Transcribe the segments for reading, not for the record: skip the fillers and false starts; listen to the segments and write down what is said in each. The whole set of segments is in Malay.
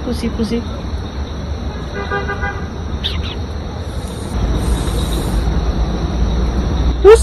Pusi. Pus.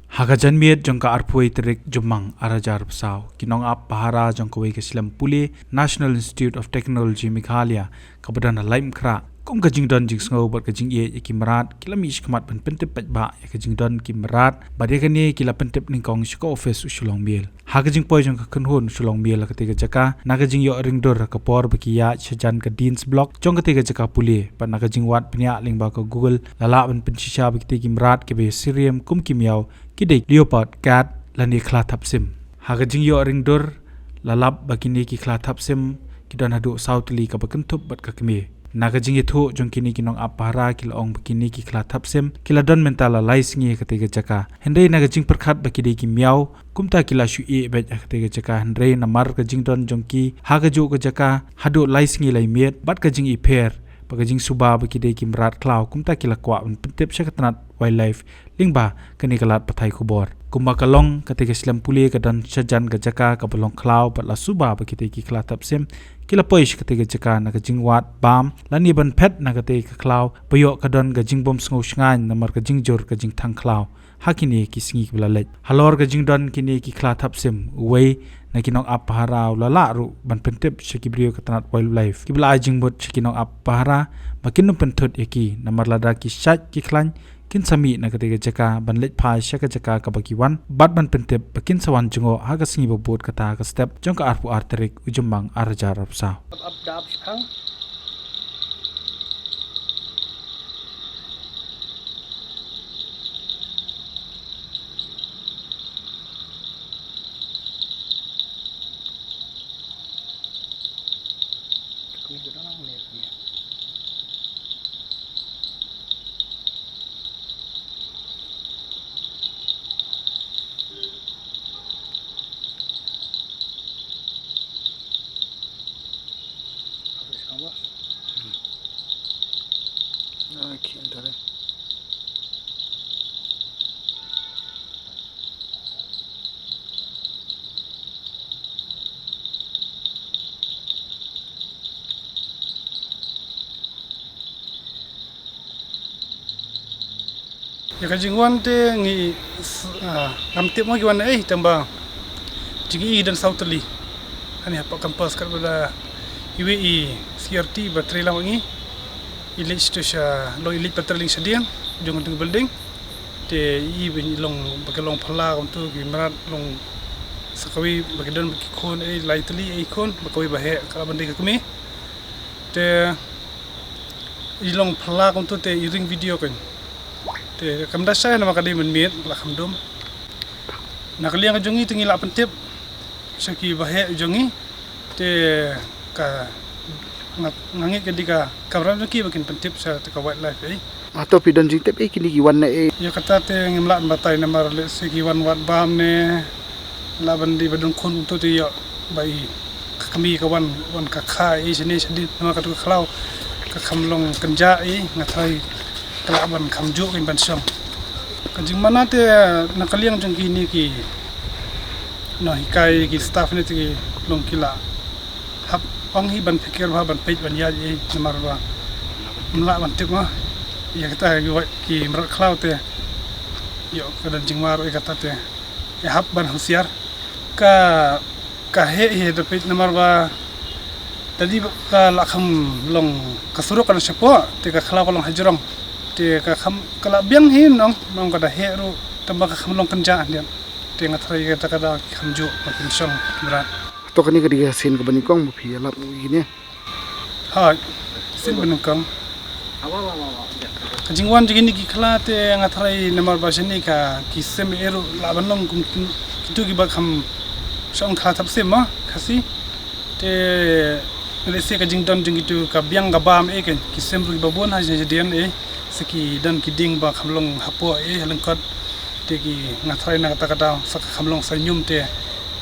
Hagajan miet jongka arpui terik jumang arajar pesau. Kinong ap pahara jongka wei kesilam puli National Institute of Technology Meghalaya kabadan Laitumkhrah. Kum kajing don jing sngow buat kajing ye kimerat kila mish kemat ban pentip pajba ya kajing don kimerat badai kani kila pentip ningkong shiko office Shillong Mail. Hagajing poi jongka Khun Shillong Mail ketika jaka nagajing yo ringdor kapor bakiya shajan ke Dean's Block jong ketika jaka puli pan nagajing wat penya lingba ke Google lala ban pensisha bakiti kimerat ke be Sirium kum kimiau kidek leopard cat lani Khla Thap sim. Hagajing yo ringdor lalap bakini ki Khla Thap sim kidan hadu Tylli ka bakentup bat ka Kmie. Nagajing itu jong kini kinong apara kila ong bakini ki Khla Thap sim kila don mentala lais ngi ketika jaka. Hendai nagajing perkhat bakidi ki miau kumta kila shui bet ketika jaka hendai namar kajing don jong ki hagaju ka jaka hadu lais ngi lai miet bat kajing i per bagajing suba bakidi ki merat klau kumta kila kwa un pentip syakatanat wildlife lingba kani kalat pathai kubor. Kumba kalong ketika Islam puli kadan sajan ka jaka ka belong klau bat la suba bakidi ki Khla Thap sim kila poish ketika jaka nagajing wat bam lani ban pet nagate ka klau bayo kadon gajing bom sngo shngan namar gajing jor gajing thang klau hakini ki singi bla lej halor gajing don kini ki Khla Thap sim wei na kinong apahara lala ru ban pentip shakibrio katanat wildlife kibla ajing bot shikinong apahara bakinu pentot yaki namar lada ki shat ki khlan kin sami na ketika jaka ban lej phai shaka jaka ka bakiwan bat ban pentip bakin sawan jungo haga singi bobot kata ka step jongka arpu arterik ujumbang arajar rapsa Up dap khang. Okay, entar. Ya kajingwan te ngi ngamtip mo giwan tamba jigi dan Tylli ani apa kampas kat bala iwi CRT bateri lang ngi ilich to siya lo ilich patrolling siya diyan jung ng building te bin long bagalong phala untuk gimarat long sakawi bagadon Khun Laitumkhrah Khun bakawi bahe ka bandi ka Kmie te ilong phala untuk te iring video kan te kamda saya nama kadi menmiet la kamdum nakaliang jongi tingi la pentip saki bahe jongi te ka ngangit ketika kamera ki bakin pentip sa ka wildlife atau pidan jing tep kini giwan na ya kata te ngimlat batai namar le segi wan wat bam ne la bandi badung Khun untuk te yo bai kami kawan wan ka kha sini sedi nama ka khlau ka khamlong kenja ngatai kelaban kamju kin bansong kanjing mana te nakaliang jong kini ki no hikai ki staff ni ti long kila hap ong hi ban pikir ban pej ban ya namar ba mla ban tik ma ya kata ki merat klau te yo kadan jingwar kata te ya hap ban husiar ka he de pej namar ba tadi ka lakham long kasuro kan sepo te ka klau long hajrong te ka kham kala biang hin nong kada heru tamba ka kham long kenja dian te ngathrai ka kada khamju pakin song berat to kani kadi sin ke banikong mu phi lap gini ha sin banikong kajingwan jigini ki Khla te ngathrai namar basani ka kisem eru labanong kum kitu ki ba kham song Khla Thap sim ma khasi te lese kajing don jingitu ka biang gabam ken kisem ru babon ha jadian seki dan kiding ba khamlong hapo halengkot te ki ngathrai na kata sak khamlong sanyum te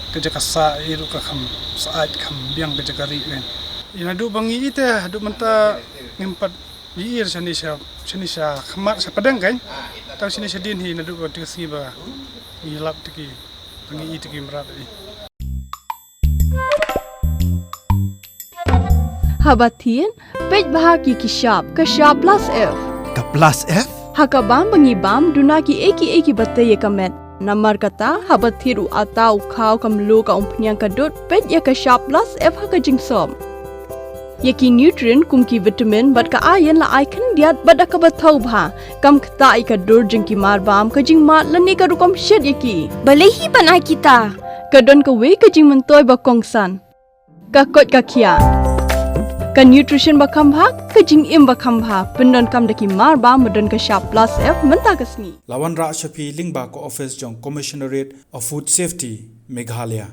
ke jaka sa ru ka kham saat kham biang ke jaka ri ren ina du bangi ite du menta ngimpat yir sani sha khamat sa padang kan taw sini sedin hi na du ba tisi ba ilap te ki bangi ite ki merat habatin pej bahaki ki sharp plus F Ka plus F hakabam bangi bam dunaki eki bataye kamet namar kata habathiru atau khau kamlu ka umpnyang kadut pej ya ka sharp plus F haka jingsom yaki nutrient kumki vitamin bat ka iron la icon diat bada ka bathau bha kam khta ai ka dur jingki mar bam ka jing mat lani ka rukom shed yaki Balehi banai kita. ka don ka we ka jing mentoy ba kongsan ka kot ka khia ka nutrition ba kham bha ka jing im ba kham bha pendon kam daki mar ba madon ka sharp plus F menta kasni Lawan Ra Shafi Lingba ko office jong Commissionerate of Food Safety Meghalaya